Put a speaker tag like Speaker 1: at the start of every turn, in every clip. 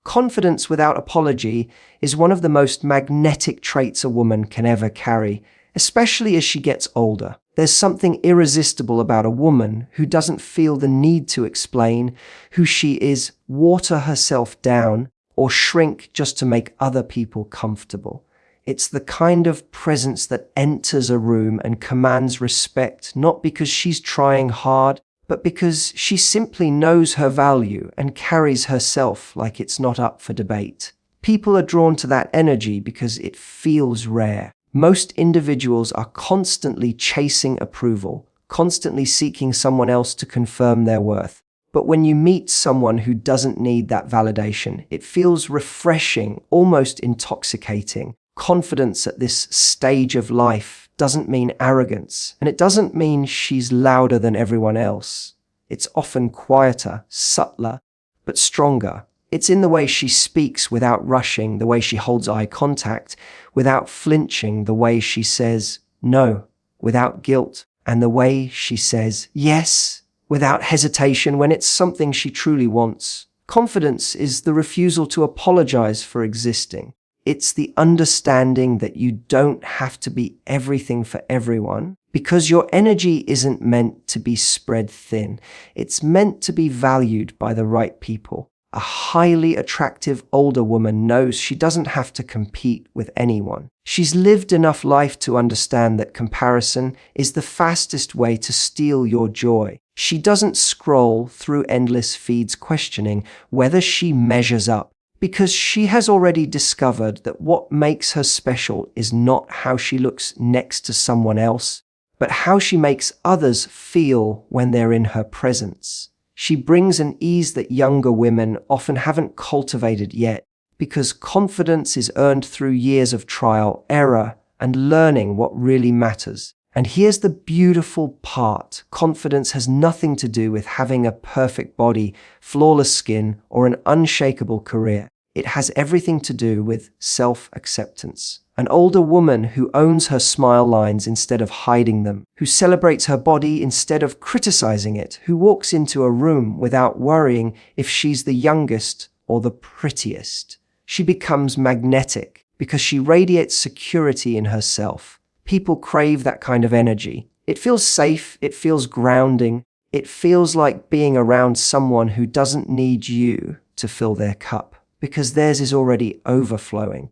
Speaker 1: Confidence without apology is one of the most magnetic traits a woman can ever carry, especially as she gets older. There's something irresistible about a woman who doesn't feel the need to explain who she is, water herself down, or shrink just to make other people comfortable. It's the kind of presence that enters a room and commands respect, not because she's trying hard, but because she simply knows her value and carries herself like it's not up for debate. People are drawn to that energy because it feels rare. Most individuals are constantly chasing approval, constantly seeking someone else to confirm their worth. But when you meet someone who doesn't need that validation, it feels refreshing, almost intoxicating. Confidence at this stage of life doesn't mean arrogance, and it doesn't mean she's louder than everyone else. It's often quieter, subtler, but stronger. It's in the way she speaks without rushing, the way she holds eye contact without flinching, the way she says no without guilt, and the way she says yes without hesitation when it's something she truly wants. Confidence is the refusal to apologize for existing. It's the understanding that you don't have to be everything for everyone, because your energy isn't meant to be spread thin. It's meant to be valued by the right people. A highly attractive older woman knows she doesn't have to compete with anyone. She's lived enough life to understand that comparison is the fastest way to steal your joy. She doesn't scroll through endless feeds questioning whether she measures up, because she has already discovered that what makes her special is not how she looks next to someone else, but how she makes others feel when they're in her presence. She brings an ease that younger women often haven't cultivated yet, because confidence is earned through years of trial, error, and learning what really matters. And here's the beautiful part. Confidence has nothing to do with having a perfect body, flawless skin, or an unshakable career. It has everything to do with self-acceptance. An older woman who owns her smile lines instead of hiding them, who celebrates her body instead of criticizing it, who walks into a room without worrying if she's the youngest or the prettiest. She becomes magnetic because she radiates security in herself. People crave that kind of energy. It feels safe, it feels grounding, it feels like being around someone who doesn't need you to fill their cup, because theirs is already overflowing.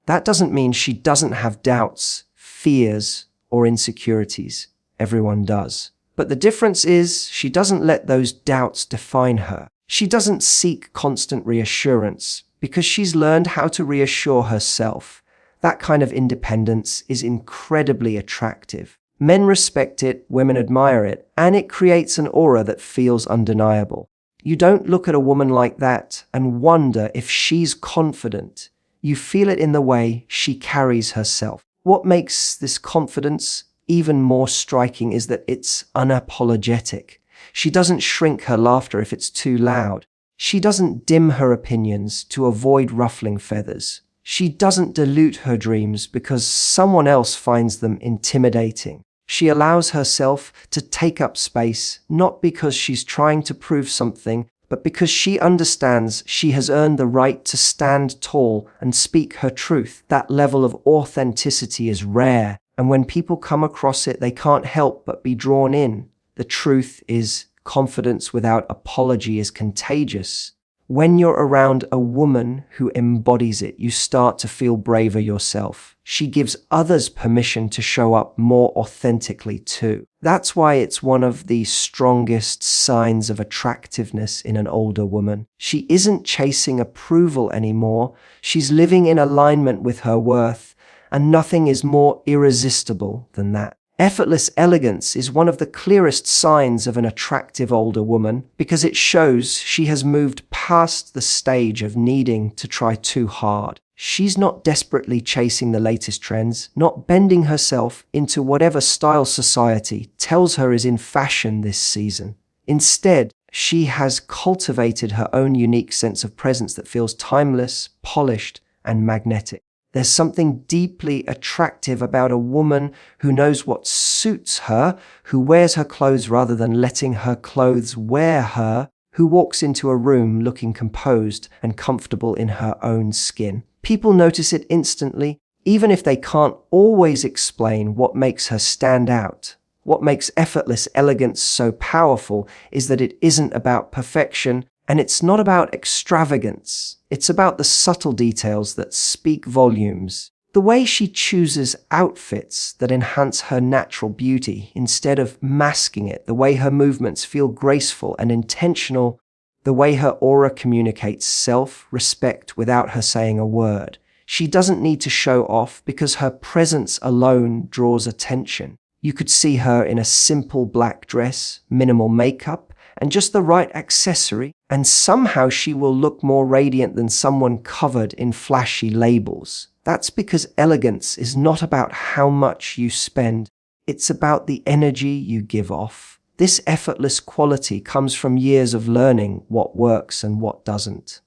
Speaker 1: That doesn't mean she doesn't have doubts, fears, or insecurities. Everyone does. But the difference is she doesn't let those doubts define her. She doesn't seek constant reassurance because she's learned how to reassure herself. That kind of independence is incredibly attractive. Men respect it, women admire it, and it creates an aura that feels undeniable. You don't look at a woman like that and wonder if she's confident. You feel it in the way she carries herself. What makes this confidence even more striking is that it's unapologetic. She doesn't shrink her laughter if it's too loud. She doesn't dim her opinions to avoid ruffling feathers. She doesn't dilute her dreams because someone else finds them intimidating. She allows herself to take up space, not because she's trying to prove something, but because she understands she has earned the right to stand tall and speak her truth. That level of authenticity is rare, and when people come across it, they can't help but be drawn in. The truth is, confidence without apology is contagious. When you're around a woman who embodies it, you start to feel braver yourself. She gives others permission to show up more authentically too. That's why it's one of the strongest signs of attractiveness in an older woman. She isn't chasing approval anymore. She's living in alignment with her worth, and nothing is more irresistible than that. Effortless elegance is one of the clearest signs of an attractive older woman because it shows she has moved past the stage of needing to try too hard. She's not desperately chasing the latest trends, not bending herself into whatever style society tells her is in fashion this season. Instead, she has cultivated her own unique sense of presence that feels timeless, polished, and magnetic. There's something deeply attractive about a woman who knows what suits her, who wears her clothes rather than letting her clothes wear her, who walks into a room looking composed and comfortable in her own skin. People notice it instantly, even if they can't always explain what makes her stand out. What makes effortless elegance so powerful is that it isn't about perfection, and it's not about extravagance. It's about the subtle details that speak volumes. The way she chooses outfits that enhance her natural beauty instead of masking it, the way her movements feel graceful and intentional, the way her aura communicates self-respect without her saying a word. She doesn't need to show off because her presence alone draws attention. You could see her in a simple black dress, minimal makeup, and just the right accessory, and somehow she will look more radiant than someone covered in flashy labels. That's because elegance is not about how much you spend. It's about the energy you give off. This effortless quality comes from years of learning what works and what doesn't.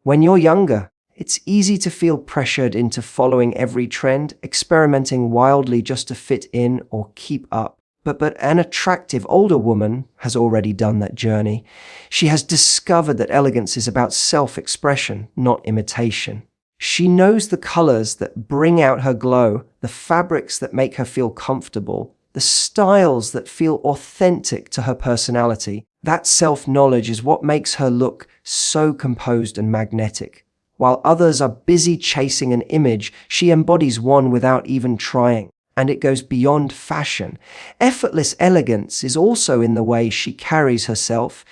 Speaker 1: When you're younger, it's easy to feel pressured into following every trend, experimenting wildly just to fit in or keep up. But an attractive older woman has already done that journey. She has discovered that elegance is about self-expression, not imitation. She knows the colors that bring out her glow, the fabrics that make her feel comfortable, the styles that feel authentic to her personality. That self-knowledge is what makes her look so composed and magnetic. While others are busy chasing an image, she embodies one without even trying. And it goes beyond fashion. Effortless elegance is also in the way she carries herself.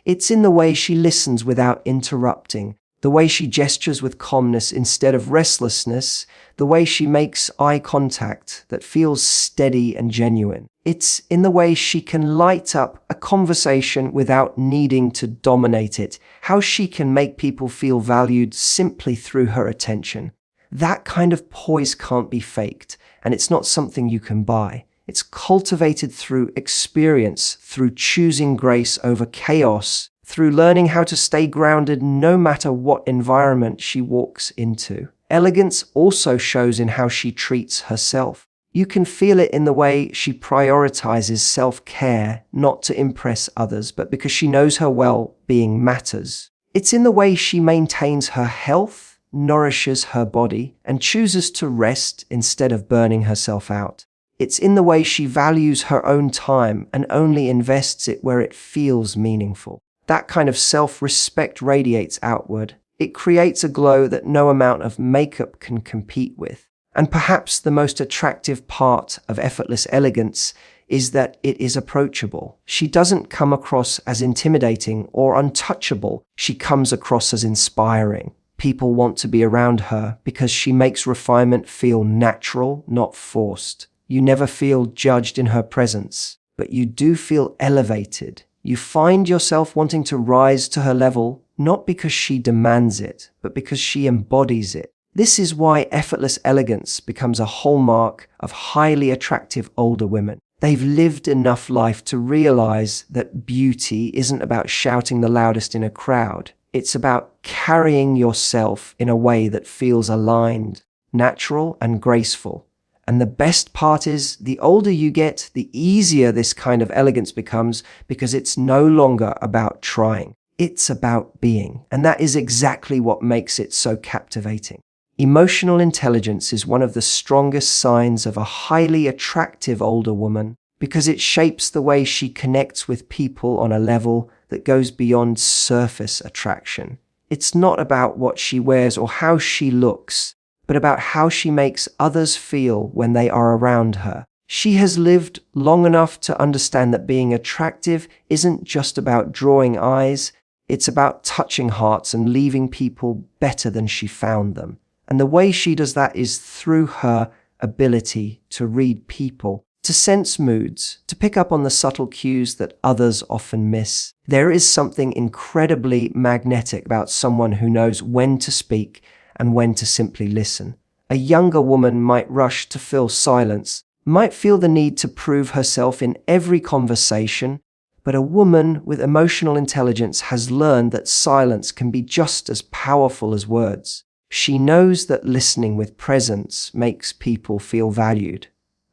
Speaker 1: It's in the way she listens without interrupting, the way she gestures with calmness instead of restlessness, the way she makes eye contact that feels steady and genuine. It's in the way she can light up a conversation without needing to dominate it, how she can make people feel valued simply through her attention. That kind of poise can't be faked, and it's not something you can buy. It's cultivated through experience, through choosing grace over chaos, through learning how to stay grounded no matter what environment she walks into. Elegance also shows in how she treats herself. You can feel it in the way she prioritizes self-care, not to impress others, but because she knows her well-being matters. It's in the way she maintains her health, nourishes her body, and chooses to rest instead of burning herself out. It's in the way she values her own time and only invests it where it feels meaningful. That kind of self-respect radiates outward. It creates a glow that no amount of makeup can compete with. And perhaps the most attractive part of effortless elegance is that it is approachable. She doesn't come across as intimidating or untouchable. She comes across as inspiring. People want to be around her because she makes refinement feel natural, not forced. You never feel judged in her presence, but you do feel elevated. You find yourself wanting to rise to her level, not because she demands it, but because she embodies it. This is why effortless elegance becomes a hallmark of highly attractive older women. They've lived enough life to realize that beauty isn't about shouting the loudest in a crowd. It's about carrying yourself in a way that feels aligned, natural, and graceful. And the best part is, the older you get, the easier this kind of elegance becomes because it's no longer about trying. It's about being. And that is exactly what makes it so captivating. Emotional intelligence is one of the strongest signs of a highly attractive older woman because it shapes the way she connects with people on a level that goes beyond surface attraction. It's not about what she wears or how she looks, but about how she makes others feel when they are around her. She has lived long enough to understand that being attractive isn't just about drawing eyes, it's about touching hearts and leaving people better than she found them. And the way she does that is through her ability to read people, to sense moods, to pick up on the subtle cues that others often miss. There is something incredibly magnetic about someone who knows when to speak and when to simply listen. A younger woman might rush to fill silence, might feel the need to prove herself in every conversation, but a woman with emotional intelligence has learned that silence can be just as powerful as words. She knows that listening with presence makes people feel valued,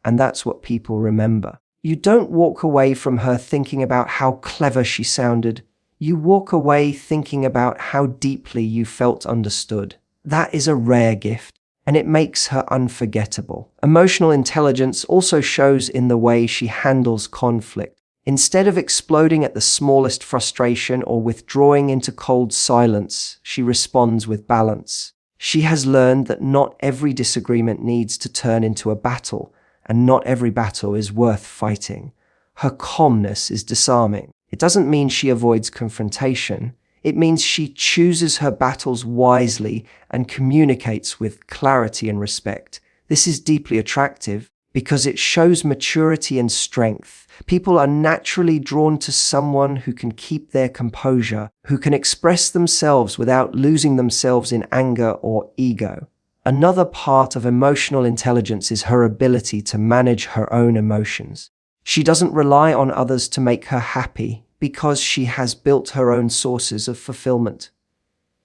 Speaker 1: and that's what people remember. You don't walk away from her thinking about how clever she sounded. You walk away thinking about how deeply you felt understood. That is a rare gift, and it makes her unforgettable. Emotional intelligence also shows in the way she handles conflict. Instead of exploding at the smallest frustration or withdrawing into cold silence, she responds with balance. She has learned that not every disagreement needs to turn into a battle, and not every battle is worth fighting. Her calmness is disarming. It doesn't mean she avoids confrontation. It means she chooses her battles wisely and communicates with clarity and respect. This is deeply attractive because it shows maturity and strength. People are naturally drawn to someone who can keep their composure, who can express themselves without losing themselves in anger or ego. Another part of emotional intelligence is her ability to manage her own emotions. She doesn't rely on others to make her happy because she has built her own sources of fulfillment.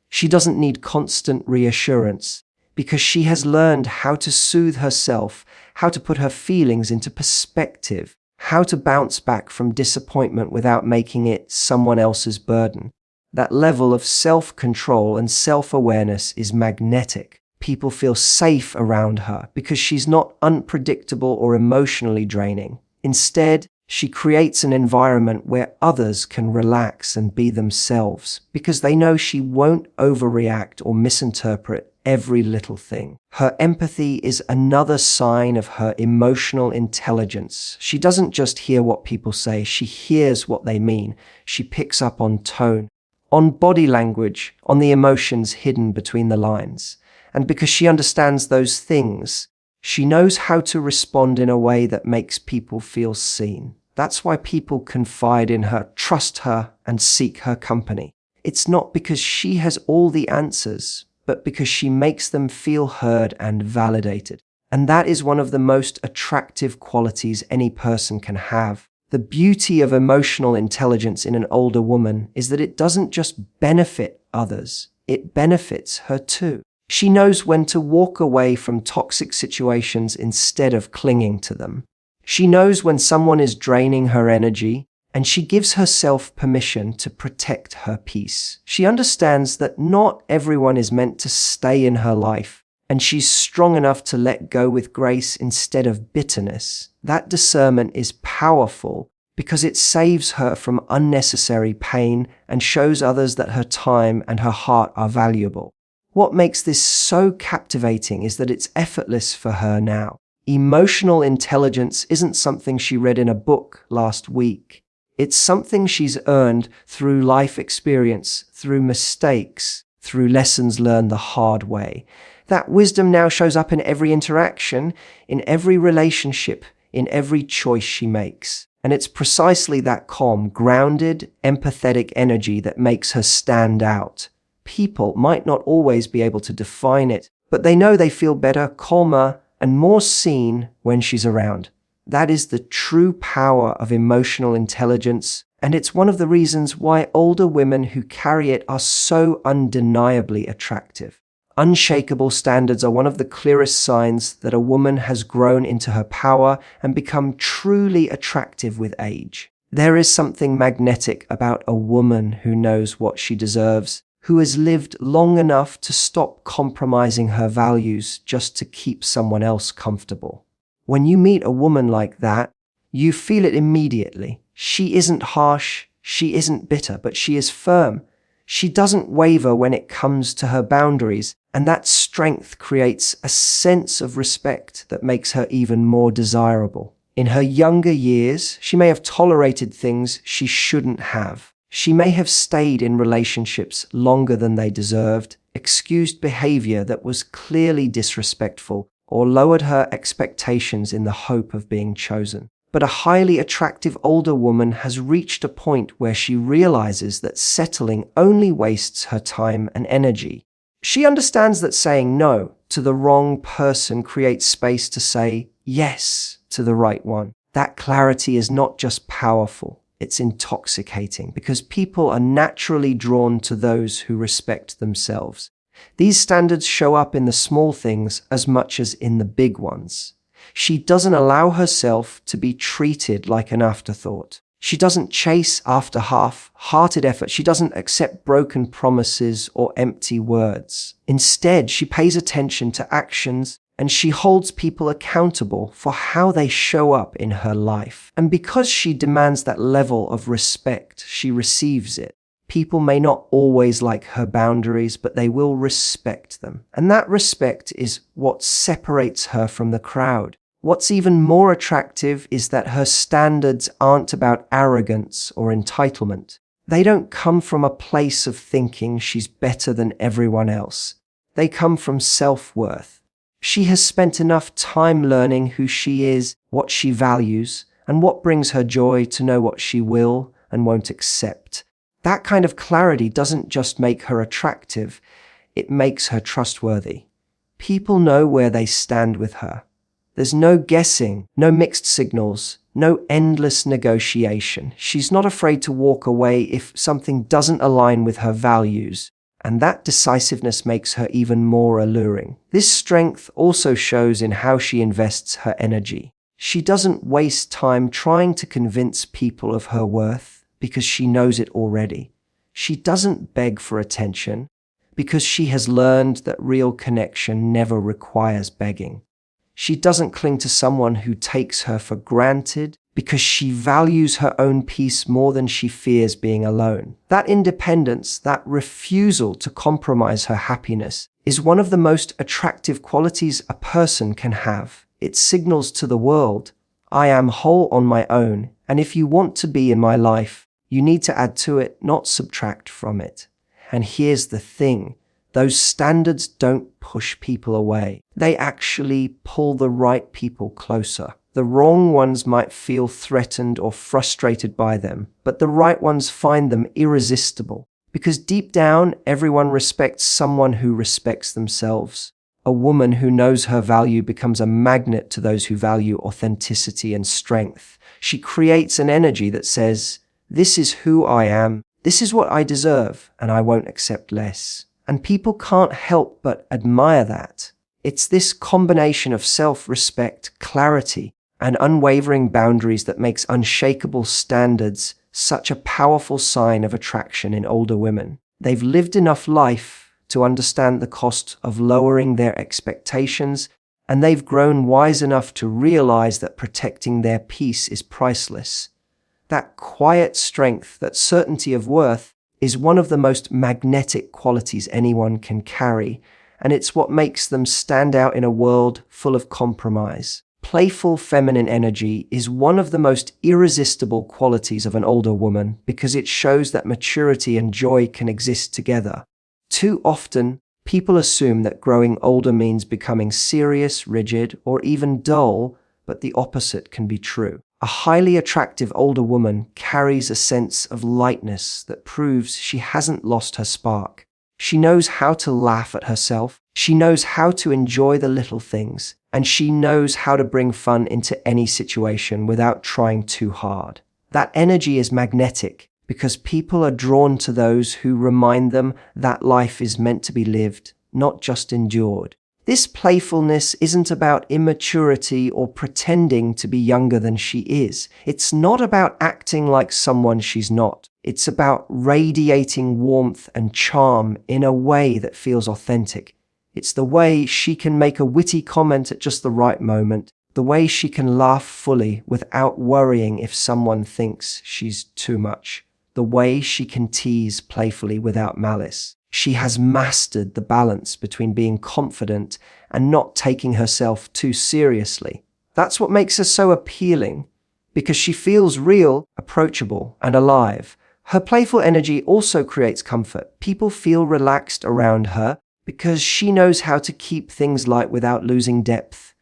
Speaker 1: She doesn't need constant reassurance because she has learned how to soothe herself, how to put her feelings into perspective, how to bounce back from disappointment without making it someone else's burden. That level of self-control and self-awareness is magnetic. People feel safe around her because she's not unpredictable or emotionally draining. Instead, she creates an environment where others can relax and be themselves because they know she won't overreact or misinterpret every little thing. Her empathy is another sign of her emotional intelligence. She doesn't just hear what people say, she hears what they mean. She picks up on tone, on body language, on the emotions hidden between the lines. And because she understands those things, she knows how to respond in a way that makes people feel seen. That's why people confide in her, trust her, and seek her company. It's not because she has all the answers, but because she makes them feel heard and validated. And that is one of the most attractive qualities any person can have. The beauty of emotional intelligence in an older woman is that it doesn't just benefit others, it benefits her too. She knows when to walk away from toxic situations instead of clinging to them. She knows when someone is draining her energy, and she gives herself permission to protect her peace. She understands that not everyone is meant to stay in her life, and she's strong enough to let go with grace instead of bitterness. That discernment is powerful because it saves her from unnecessary pain and shows others that her time and her heart are valuable. What makes this so captivating is that it's effortless for her now. Emotional intelligence isn't something she read in a book last week. It's something she's earned through life experience, through mistakes, through lessons learned the hard way. That wisdom now shows up in every interaction, in every relationship, in every choice she makes. And it's precisely that calm, grounded, empathetic energy that makes her stand out. People might not always be able to define it, but they know they feel better, calmer, and more seen when she's around. That is the true power of emotional intelligence, and it's one of the reasons why older women who carry it are so undeniably attractive. Unshakable standards are one of the clearest signs that a woman has grown into her power and become truly attractive with age. There is something magnetic about a woman who knows what she deserves, who has lived long enough to stop compromising her values just to keep someone else comfortable. When you meet a woman like that, you feel it immediately. She isn't harsh, she isn't bitter, but she is firm. She doesn't waver when it comes to her boundaries, and that strength creates a sense of respect that makes her even more desirable. In her younger years, she may have tolerated things she shouldn't have. She may have stayed in relationships longer than they deserved, excused behavior that was clearly disrespectful, or lowered her expectations in the hope of being chosen. But a highly attractive older woman has reached a point where she realizes that settling only wastes her time and energy. She understands that saying no to the wrong person creates space to say yes to the right one. That clarity is not just powerful, it's intoxicating because people are naturally drawn to those who respect themselves. These standards show up in the small things as much as in the big ones. She doesn't allow herself to be treated like an afterthought. She doesn't chase after half-hearted effort. She doesn't accept broken promises or empty words. Instead, she pays attention to actions and she holds people accountable for how they show up in her life. And because she demands that level of respect, she receives it. People may not always like her boundaries, but they will respect them. And that respect is what separates her from the crowd. What's even more attractive is that her standards aren't about arrogance or entitlement. They don't come from a place of thinking she's better than everyone else. They come from self-worth. She has spent enough time learning who she is, what she values, and what brings her joy to know what she will and won't accept. That kind of clarity doesn't just make her attractive, it makes her trustworthy. People know where they stand with her. There's no guessing, no mixed signals, no endless negotiation. She's not afraid to walk away if something doesn't align with her values, and that decisiveness makes her even more alluring. This strength also shows in how she invests her energy. She doesn't waste time trying to convince people of her worth because she knows it already. She doesn't beg for attention because she has learned that real connection never requires begging. She doesn't cling to someone who takes her for granted because she values her own peace more than she fears being alone. That independence, that refusal to compromise her happiness, is one of the most attractive qualities a person can have. It signals to the world, I am whole on my own, and if you want to be in my life, you need to add to it, not subtract from it. And here's the thing. Those standards don't push people away. They actually pull the right people closer. The wrong ones might feel threatened or frustrated by them, but the right ones find them irresistible. Because deep down, everyone respects someone who respects themselves. A woman who knows her value becomes a magnet to those who value authenticity and strength. She creates an energy that says, this is who I am, this is what I deserve, and I won't accept less. And people can't help but admire that. It's this combination of self-respect, clarity, and unwavering boundaries that makes unshakable standards such a powerful sign of attraction in older women. They've lived enough life to understand the cost of lowering their expectations, and they've grown wise enough to realize that protecting their peace is priceless. That quiet strength, that certainty of worth, is one of the most magnetic qualities anyone can carry, and it's what makes them stand out in a world full of compromise. Playful feminine energy is one of the most irresistible qualities of an older woman because it shows that maturity and joy can exist together. Too often, people assume that growing older means becoming serious, rigid, or even dull, but the opposite can be true. A highly attractive older woman carries a sense of lightness that proves she hasn't lost her spark. She knows how to laugh at herself, she knows how to enjoy the little things, and she knows how to bring fun into any situation without trying too hard. That energy is magnetic because people are drawn to those who remind them that life is meant to be lived, not just endured. This playfulness isn't about immaturity or pretending to be younger than she is. It's not about acting like someone she's not. It's about radiating warmth and charm in a way that feels authentic. It's the way she can make a witty comment at just the right moment, the way she can laugh fully without worrying if someone thinks she's too much, the way she can tease playfully without malice. She has mastered the balance between being confident and not taking herself too seriously. That's what makes her so appealing, because she feels real, approachable, and alive. Her playful energy also creates comfort. People feel relaxed around her because she knows how to keep things light without losing depth.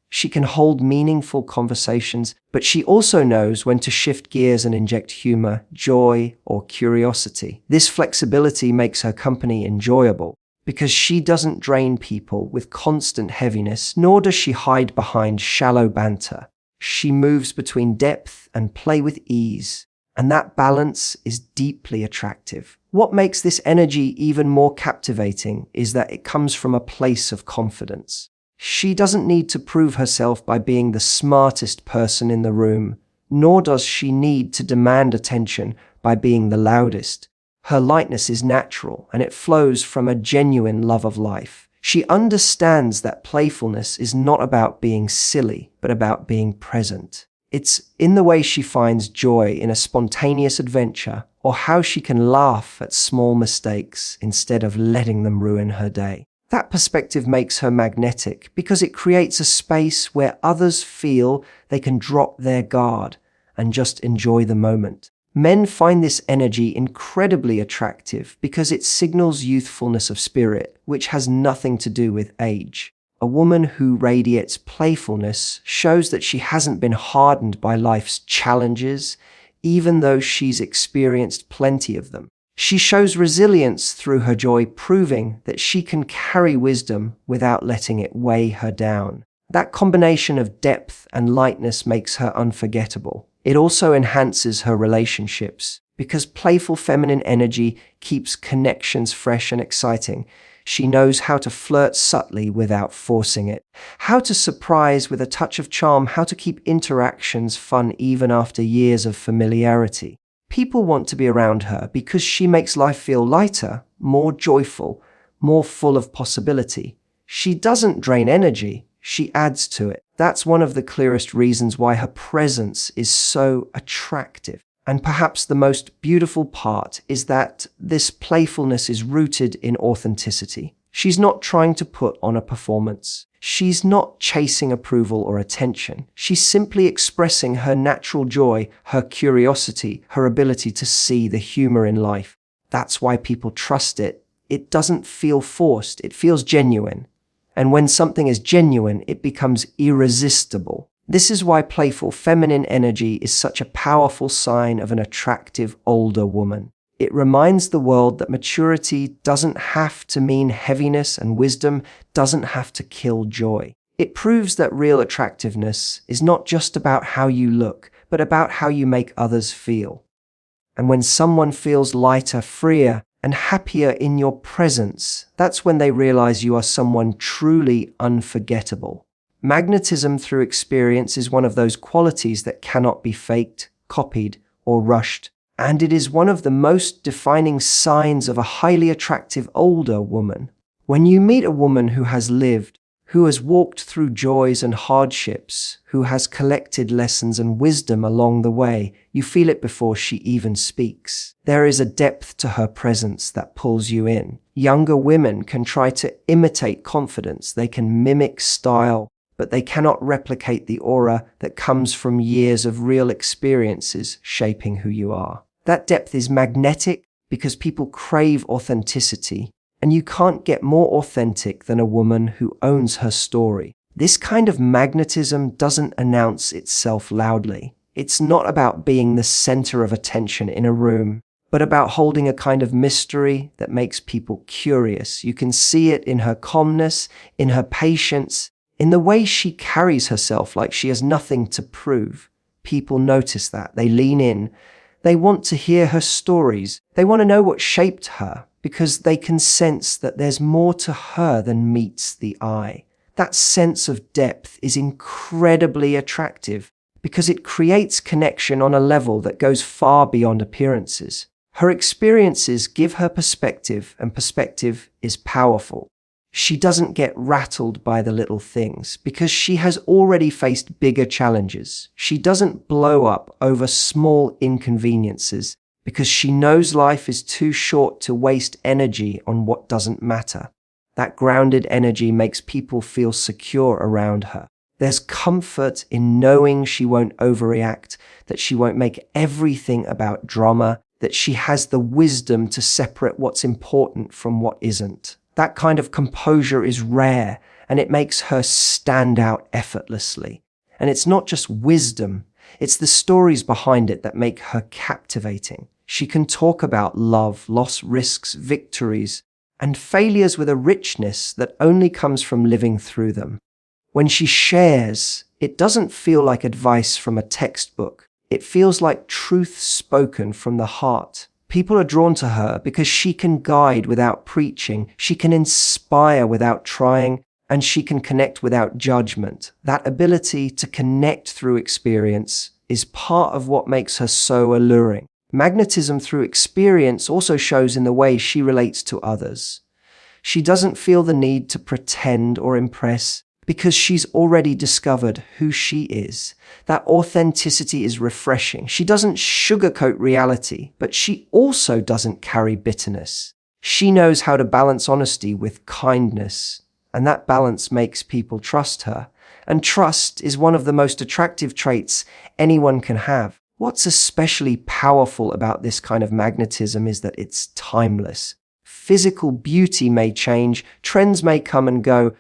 Speaker 1: She can hold meaningful conversations, but she also knows when to shift gears and inject humor, joy, or curiosity. This flexibility makes her company enjoyable because she doesn't drain people with constant heaviness, nor does she hide behind shallow banter. She moves between depth and play with ease, and that balance is deeply attractive. What makes this energy even more captivating is that it comes from a place of confidence. She doesn't need to prove herself by being the smartest person in the room, nor does she need to demand attention by being the loudest. Her lightness is natural, and it flows from a genuine love of life. She understands that playfulness is not about being silly, but about being present. It's in the way she finds joy in a spontaneous adventure, or how she can laugh at small mistakes instead of letting them ruin her day. That perspective makes her magnetic because it creates a space where others feel they can drop their guard and just enjoy the moment. Men find this energy incredibly attractive because it signals youthfulness of spirit, which has nothing to do with age. A woman who radiates playfulness shows that she hasn't been hardened by life's challenges, even though she's experienced plenty of them. She shows resilience through her joy, proving that she can carry wisdom without letting it weigh her down. That combination of depth and lightness makes her unforgettable. It also enhances her relationships because playful feminine energy keeps connections fresh and exciting. She knows how to flirt subtly without forcing it, how to surprise with a touch of charm, how to keep interactions fun even after years of familiarity. People want to be around her because she makes life feel lighter, more joyful, more full of possibility. She doesn't drain energy, she adds to it. That's one of the clearest reasons why her presence is so attractive. And perhaps the most beautiful part is that this playfulness is rooted in authenticity. She's not trying to put on a performance. She's not chasing approval or attention. She's simply expressing her natural joy, her curiosity, her ability to see the humor in life. That's why people trust it. It doesn't feel forced, it feels genuine. And when something is genuine, it becomes irresistible. This is why playful feminine energy is such a powerful sign of an attractive older woman. It reminds the world that maturity doesn't have to mean heaviness, and wisdom doesn't have to kill joy. It proves that real attractiveness is not just about how you look, but about how you make others feel. And when someone feels lighter, freer, and happier in your presence, that's when they realize you are someone truly unforgettable. Magnetism through experience is one of those qualities that cannot be faked, copied, or rushed. And it is one of the most defining signs of a highly attractive older woman. When you meet a woman who has lived, who has walked through joys and hardships, who has collected lessons and wisdom along the way, you feel it before she even speaks. There is a depth to her presence that pulls you in. Younger women can try to imitate confidence, they can mimic style, but they cannot replicate the aura that comes from years of real experiences shaping who you are. That depth is magnetic because people crave authenticity, and you can't get more authentic than a woman who owns her story. This kind of magnetism doesn't announce itself loudly. It's not about being the center of attention in a room, but about holding a kind of mystery that makes people curious. You can see it in her calmness, in her patience, in the way she carries herself like she has nothing to prove. People notice that. They lean in. They want to hear her stories. They want to know what shaped her because they can sense that there's more to her than meets the eye. That sense of depth is incredibly attractive because it creates connection on a level that goes far beyond appearances. Her experiences give her perspective, and perspective is powerful. She doesn't get rattled by the little things because she has already faced bigger challenges. She doesn't blow up over small inconveniences because she knows life is too short to waste energy on what doesn't matter. That grounded energy makes people feel secure around her. There's comfort in knowing she won't overreact, that she won't make everything about drama, that she has the wisdom to separate what's important from what isn't. That kind of composure is rare, and it makes her stand out effortlessly. And it's not just wisdom, it's the stories behind it that make her captivating. She can talk about love, loss, risks, victories, and failures with a richness that only comes from living through them. When she shares, it doesn't feel like advice from a textbook. It feels like truth spoken from the heart. People are drawn to her because she can guide without preaching, she can inspire without trying, and she can connect without judgment. That ability to connect through experience is part of what makes her so alluring. Magnetism through experience also shows in the way she relates to others. She doesn't feel the need to pretend or impress because she's already discovered who she is. That authenticity is refreshing. She doesn't sugarcoat reality, but she also doesn't carry bitterness. She knows how to balance honesty with kindness, and that balance makes people trust her. And trust is one of the most attractive traits anyone can have. What's especially powerful about this kind of magnetism is that it's timeless. Physical beauty may change, trends may come and go,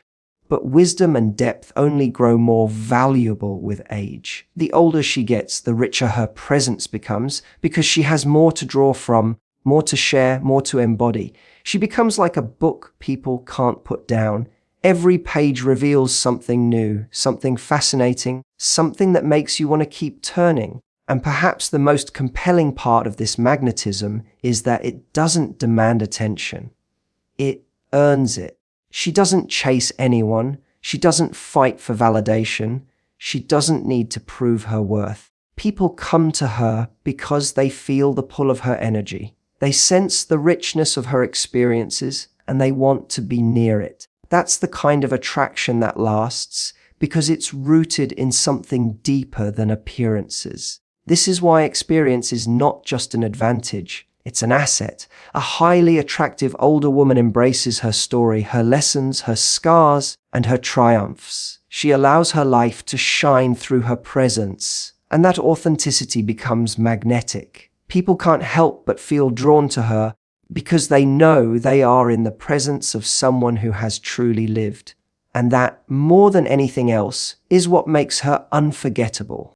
Speaker 1: but wisdom and depth only grow more valuable with age. The older she gets, the richer her presence becomes because she has more to draw from, more to share, more to embody. She becomes like a book people can't put down. Every page reveals something new, something fascinating, something that makes you want to keep turning. And perhaps the most compelling part of this magnetism is that it doesn't demand attention. It earns it. She doesn't chase anyone. She doesn't fight for validation. She doesn't need to prove her worth. People come to her because they feel the pull of her energy. They sense the richness of her experiences and they want to be near it. That's the kind of attraction that lasts because it's rooted in something deeper than appearances. This is why experience is not just an advantage, it's an asset. A highly attractive older woman embraces her story, her lessons, her scars, and her triumphs. She allows her life to shine through her presence, and that authenticity becomes magnetic. People can't help but feel drawn to her because they know they are in the presence of someone who has truly lived. And that, more than anything else, is what makes her unforgettable.